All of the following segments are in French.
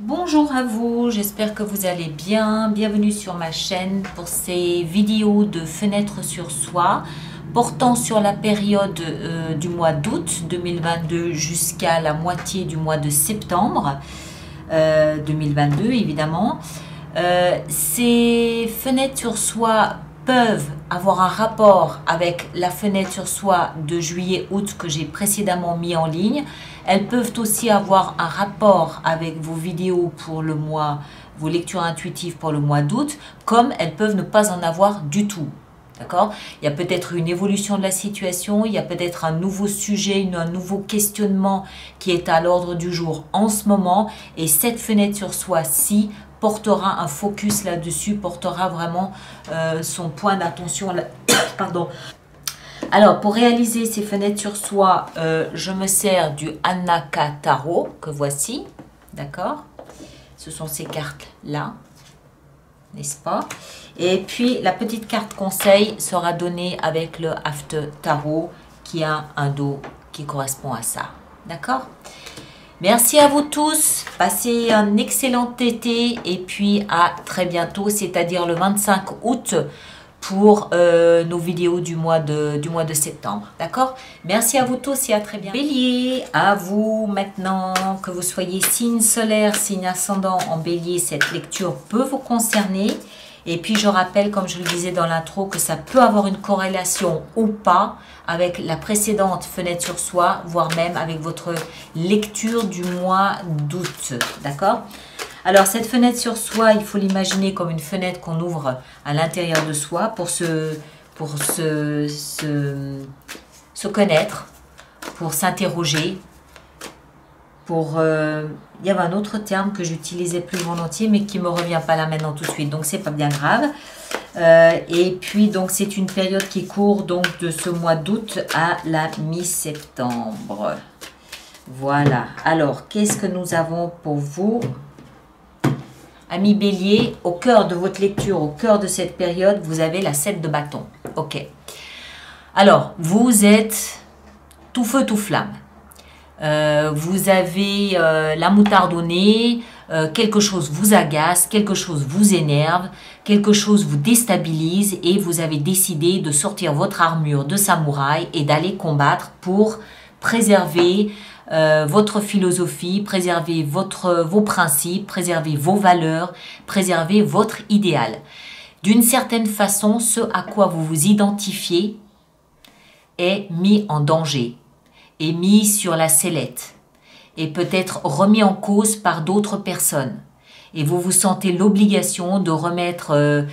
Bonjour à vous, j'espère que vous allez bien. Bienvenue sur ma chaîne pour ces vidéos de fenêtre sur soi portant sur la période du mois d'août 2022 jusqu'à la moitié du mois de septembre 2022 évidemment. Ces fenêtres sur soi peuvent avoir un rapport avec la fenêtre sur soi de juillet-août que j'ai précédemment mis en ligne. Elles peuvent aussi avoir un rapport avec vos vidéos pour le mois, vos lectures intuitives pour le mois d'août, comme elles peuvent ne pas en avoir du tout. D'accord? Il y a peut-être une évolution de la situation, il y a peut-être un nouveau sujet, un nouveau questionnement qui est à l'ordre du jour en ce moment. Et cette fenêtre sur soi-ci portera un focus là-dessus, portera vraiment son point d'attention. Pardon. Alors, pour réaliser ces fenêtres sur soi, je me sers du Anaka Tarot, que voici. D'accord? Ce sont ces cartes-là, n'est-ce pas? Et puis, la petite carte conseil sera donnée avec le After Tarot, qui a un dos qui correspond à ça. D'accord? Merci à vous tous, passez un excellent été et puis à très bientôt, c'est-à-dire le 25 août pour nos vidéos du mois de septembre. D'accord? Merci à vous tous et à très bientôt. Bélier, à vous maintenant, que vous soyez signe solaire, signe ascendant en bélier, cette lecture peut vous concerner. Et puis je rappelle, comme je le disais dans l'intro, que ça peut avoir une corrélation ou pas avec la précédente fenêtre sur soi, voire même avec votre lecture du mois d'août. D'accord? Alors cette fenêtre sur soi, il faut l'imaginer comme une fenêtre qu'on ouvre à l'intérieur de soi pour se connaître, pour s'interroger, pour... il y avait un autre terme que j'utilisais plus volontiers, mais qui ne me revient pas là maintenant tout de suite, donc c'est pas bien grave. Et puis, donc, c'est une période qui court donc de ce mois d'août à la mi-septembre. Voilà. Alors, qu'est-ce que nous avons pour vous? Amis Bélier, au cœur de votre lecture, au cœur de cette période, vous avez la 7 de bâton. Ok. Alors, vous êtes tout feu, tout flamme. Vous avez la moutarde au nez, quelque chose vous agace, quelque chose vous énerve, quelque chose vous déstabilise et vous avez décidé de sortir votre armure de samouraï et d'aller combattre pour préserver votre philosophie, préserver vos principes, préserver vos valeurs, préserver votre idéal. D'une certaine façon, ce à quoi vous vous identifiez est mis en danger, est mis sur la sellette, et peut-être remis en cause par d'autres personnes. Et vous vous sentez l'obligation de remettre,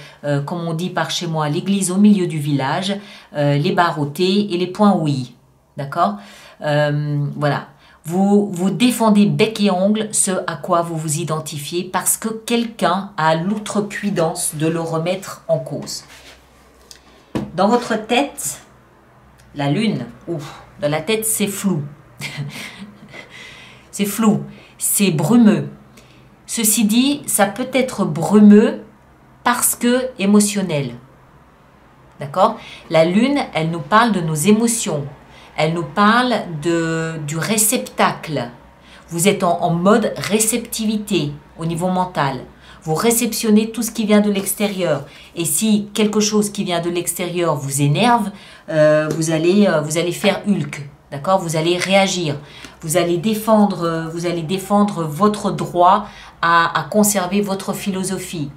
comme on dit par chez moi, l'église au milieu du village, les barres au T et les points au I. D'accord? Voilà. Vous défendez bec et ongle ce à quoi vous vous identifiez parce que quelqu'un a l'outrecuidance de le remettre en cause. Dans votre tête, la lune, ouf, dans la tête c'est flou. C'est flou, c'est brumeux. Ceci dit, ça peut être brumeux parce que émotionnel. D'accord? La lune, elle nous parle de nos émotions. Elle nous parle du réceptacle. Vous êtes en mode réceptivité au niveau mental. Vous réceptionnez tout ce qui vient de l'extérieur. Et si quelque chose qui vient de l'extérieur vous énerve, vous allez faire Hulk. D'accord? Vous allez réagir. Vous allez défendre votre droit à conserver votre philosophie.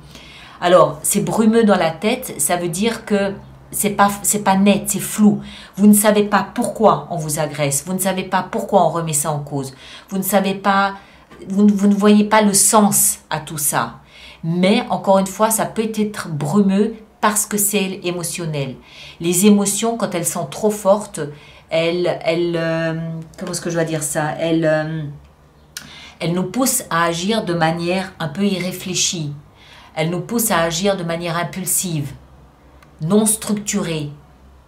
Alors, c'est brumeux dans la tête, ça veut dire que c'est pas net, c'est flou. Vous ne savez pas pourquoi on vous agresse. Vous ne savez pas pourquoi on remet ça en cause. Vous ne voyez pas le sens à tout ça. Mais, encore une fois, ça peut être brumeux parce que c'est émotionnel. Les émotions, quand elles sont trop fortes, comment est-ce que je dois dire ça? Elles nous poussent à agir de manière un peu irréfléchie. Elles nous poussent à agir de manière impulsive, non structurée.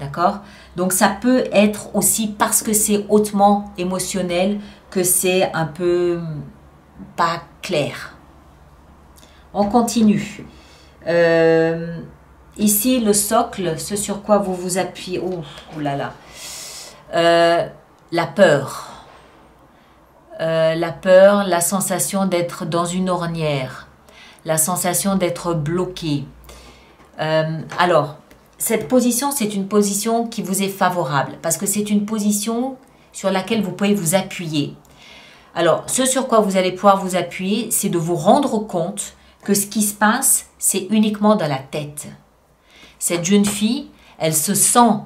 D'accord? Donc, ça peut être aussi parce que c'est hautement émotionnel que c'est un peu pas clair. On continue. Ici, le socle, ce sur quoi vous vous appuyez. Oh là là. La peur. la peur, la sensation d'être dans une ornière, la sensation d'être bloqué. Alors, cette position, c'est une position qui vous est favorable parce que c'est une position sur laquelle vous pouvez vous appuyer. Alors, ce sur quoi vous allez pouvoir vous appuyer, c'est de vous rendre compte que ce qui se passe, c'est uniquement dans la tête. Cette jeune fille, elle se sent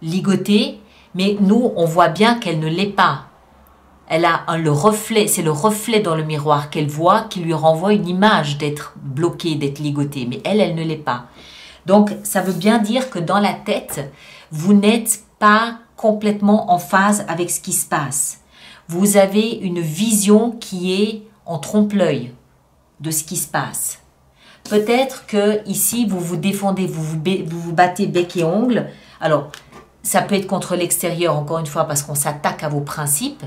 ligotée, mais nous, on voit bien qu'elle ne l'est pas. Elle a le reflet, c'est le reflet dans le miroir qu'elle voit qui lui renvoie une image d'être bloquée, d'être ligotée, mais elle ne l'est pas. Donc, ça veut bien dire que dans la tête, vous n'êtes pas complètement en phase avec ce qui se passe. Vous avez une vision qui est en trompe-l'œil de ce qui se passe. Peut-être que ici, vous vous défendez, vous vous battez bec et ongle. Alors, ça peut être contre l'extérieur, encore une fois, parce qu'on s'attaque à vos principes,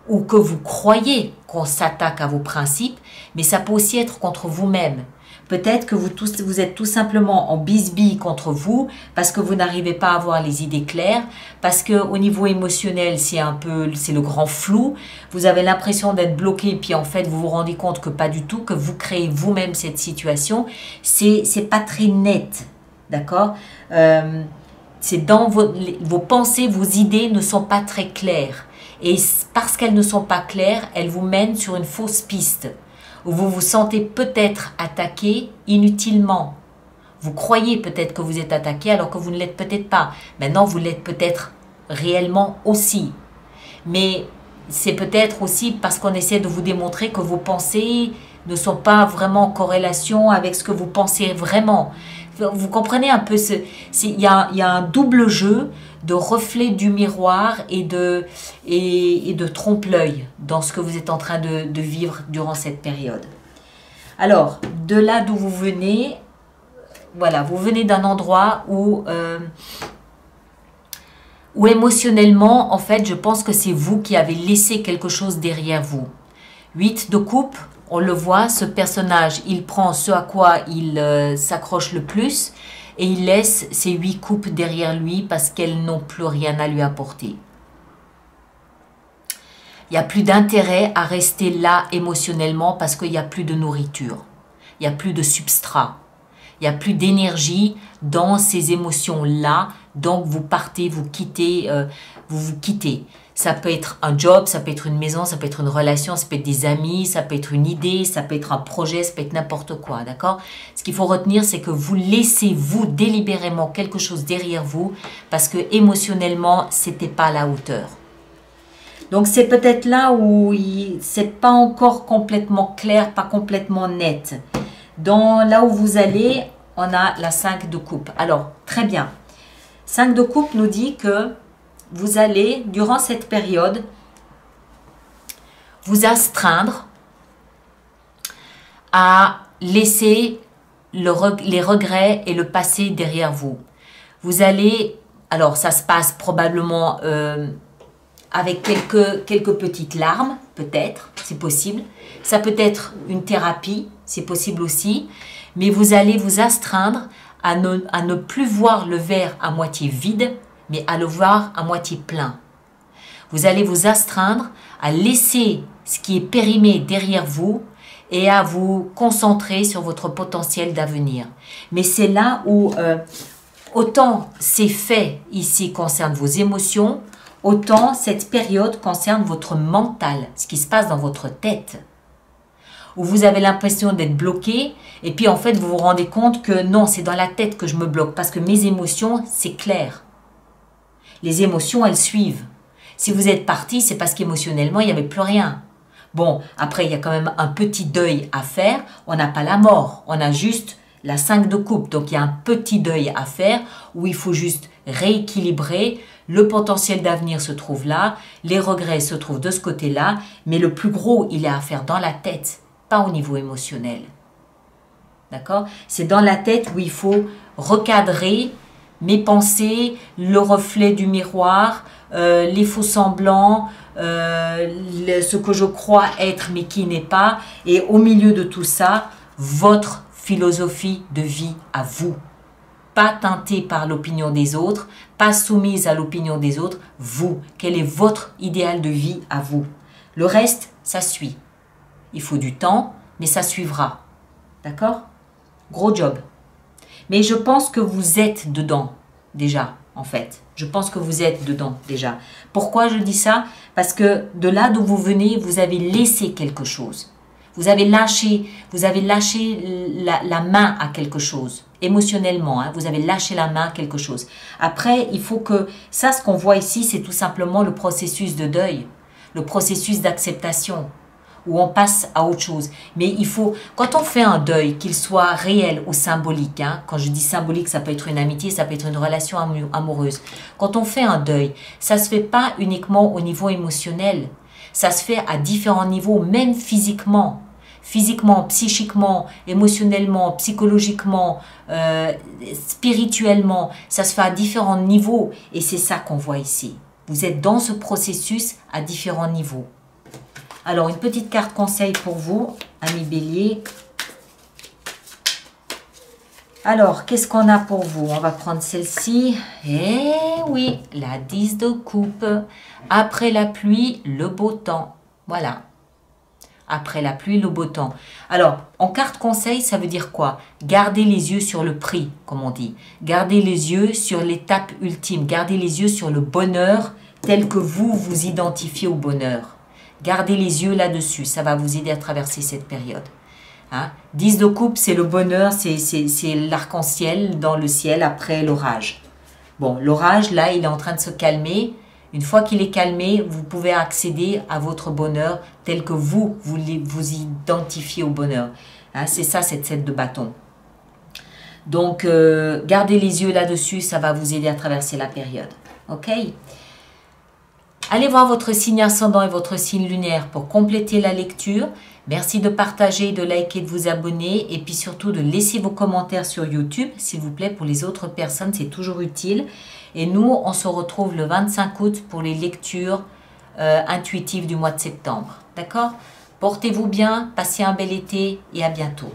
ou que vous croyez qu'on s'attaque à vos principes, mais ça peut aussi être contre vous-même. Peut-être que vous êtes tout simplement en bisbille contre vous parce que vous n'arrivez pas à avoir les idées claires, parce qu'au niveau émotionnel, c'est le grand flou. Vous avez l'impression d'être bloqué, puis en fait, vous vous rendez compte que pas du tout, que vous créez vous-même cette situation. C'est pas très net, d'accord? C'est dans vos pensées, vos idées ne sont pas très claires. Et parce qu'elles ne sont pas claires, elles vous mènent sur une fausse piste, où vous vous sentez peut-être attaqué inutilement. Vous croyez peut-être que vous êtes attaqué alors que vous ne l'êtes peut-être pas. Maintenant, vous l'êtes peut-être réellement aussi. Mais c'est peut-être aussi parce qu'on essaie de vous démontrer que vos pensées ne sont pas vraiment en corrélation avec ce que vous pensez vraiment. Vous comprenez un peu, il y a un double jeu de reflet du miroir et de trompe-l'œil dans ce que vous êtes en train de vivre durant cette période. Alors, de là d'où vous venez, voilà, vous venez d'un endroit où émotionnellement, en fait, je pense que c'est vous qui avez laissé quelque chose derrière vous. 8 de coupe, on le voit, ce personnage, il prend ce à quoi il s'accroche le plus et il laisse ces 8 coupes derrière lui parce qu'elles n'ont plus rien à lui apporter. Il n'y a plus d'intérêt à rester là émotionnellement parce qu'il n'y a plus de nourriture, il n'y a plus de substrat, il n'y a plus d'énergie dans ces émotions-là, donc vous partez, vous vous quittez. Ça peut être un job, ça peut être une maison, ça peut être une relation, ça peut être des amis, ça peut être une idée, ça peut être un projet, ça peut être n'importe quoi, d'accord? Ce qu'il faut retenir, c'est que vous laissez, vous, délibérément quelque chose derrière vous parce que émotionnellement, c'était pas à la hauteur. Donc, c'est peut-être là où c'est pas encore complètement clair, pas complètement net. Là où vous allez, on a la 5 de coupe. Alors, très bien. 5 de coupe nous dit que vous allez, durant cette période, vous astreindre à laisser les regrets et le passé derrière vous. Vous allez, alors ça se passe probablement avec quelques petites larmes, peut-être, c'est possible. Ça peut être une thérapie, c'est possible aussi. Mais vous allez vous astreindre à ne plus voir le verre à moitié vide, mais à le voir à moitié plein. Vous allez vous astreindre à laisser ce qui est périmé derrière vous et à vous concentrer sur votre potentiel d'avenir. Mais c'est là où autant ces faits ici concernent vos émotions, autant cette période concerne votre mental, ce qui se passe dans votre tête. Où vous avez l'impression d'être bloqué et puis en fait vous vous rendez compte que non, c'est dans la tête que je me bloque parce que mes émotions, c'est clair. Les émotions, elles suivent. Si vous êtes parti, c'est parce qu'émotionnellement, il n'y avait plus rien. Bon, après, il y a quand même un petit deuil à faire. On n'a pas la mort, on a juste la 5 de coupe. Donc, il y a un petit deuil à faire où il faut juste rééquilibrer. Le potentiel d'avenir se trouve là, les regrets se trouvent de ce côté-là, mais le plus gros, il est à faire dans la tête, pas au niveau émotionnel. D'accord? C'est dans la tête où il faut recadrer mes pensées, le reflet du miroir, les faux semblants, ce que je crois être mais qui n'est pas. Et au milieu de tout ça, votre philosophie de vie à vous. Pas teintée par l'opinion des autres, pas soumise à l'opinion des autres. Vous, quel est votre idéal de vie à vous? Le reste, ça suit. Il faut du temps, mais ça suivra. D'accord? Gros job. Mais je pense que vous êtes dedans, déjà, en fait. Je pense que vous êtes dedans, déjà. Pourquoi je dis ça? Parce que de là d'où vous venez, vous avez laissé quelque chose. Vous avez lâché la main à quelque chose. Émotionnellement, hein, vous avez lâché la main à quelque chose. Après, il faut que... Ça, ce qu'on voit ici, c'est tout simplement le processus de deuil. Le processus d'acceptation. Où on passe à autre chose. Mais il faut, quand on fait un deuil, qu'il soit réel ou symbolique, hein, quand je dis symbolique, ça peut être une amitié, ça peut être une relation amoureuse. Quand on fait un deuil, ça ne se fait pas uniquement au niveau émotionnel. Ça se fait à différents niveaux, même physiquement. Physiquement, psychiquement, émotionnellement, psychologiquement, spirituellement. Ça se fait à différents niveaux. Et c'est ça qu'on voit ici. Vous êtes dans ce processus à différents niveaux. Alors, une petite carte conseil pour vous, amis bélier. Alors, qu'est-ce qu'on a pour vous? On va prendre celle-ci. Eh oui, la 10 de coupe. Après la pluie, le beau temps. Voilà. Après la pluie, le beau temps. Alors, en carte conseil, ça veut dire quoi? Gardez les yeux sur le prix, comme on dit. Gardez les yeux sur l'étape ultime. Gardez les yeux sur le bonheur tel que vous vous identifiez au bonheur. Gardez les yeux là-dessus, ça va vous aider à traverser cette période. Hein? 10 de coupe, c'est le bonheur, c'est l'arc-en-ciel dans le ciel après l'orage. Bon, l'orage, là, il est en train de se calmer. Une fois qu'il est calmé, vous pouvez accéder à votre bonheur tel que vous vous identifiez au bonheur. Hein? C'est ça, cette 7 de bâton. Donc, gardez les yeux là-dessus, ça va vous aider à traverser la période. OK? Allez voir votre signe ascendant et votre signe lunaire pour compléter la lecture. Merci de partager, de liker, de vous abonner et puis surtout de laisser vos commentaires sur YouTube, s'il vous plaît, pour les autres personnes, c'est toujours utile. Et nous, on se retrouve le 25 août pour les lectures intuitives du mois de septembre. D'accord? Portez-vous bien, passez un bel été et à bientôt.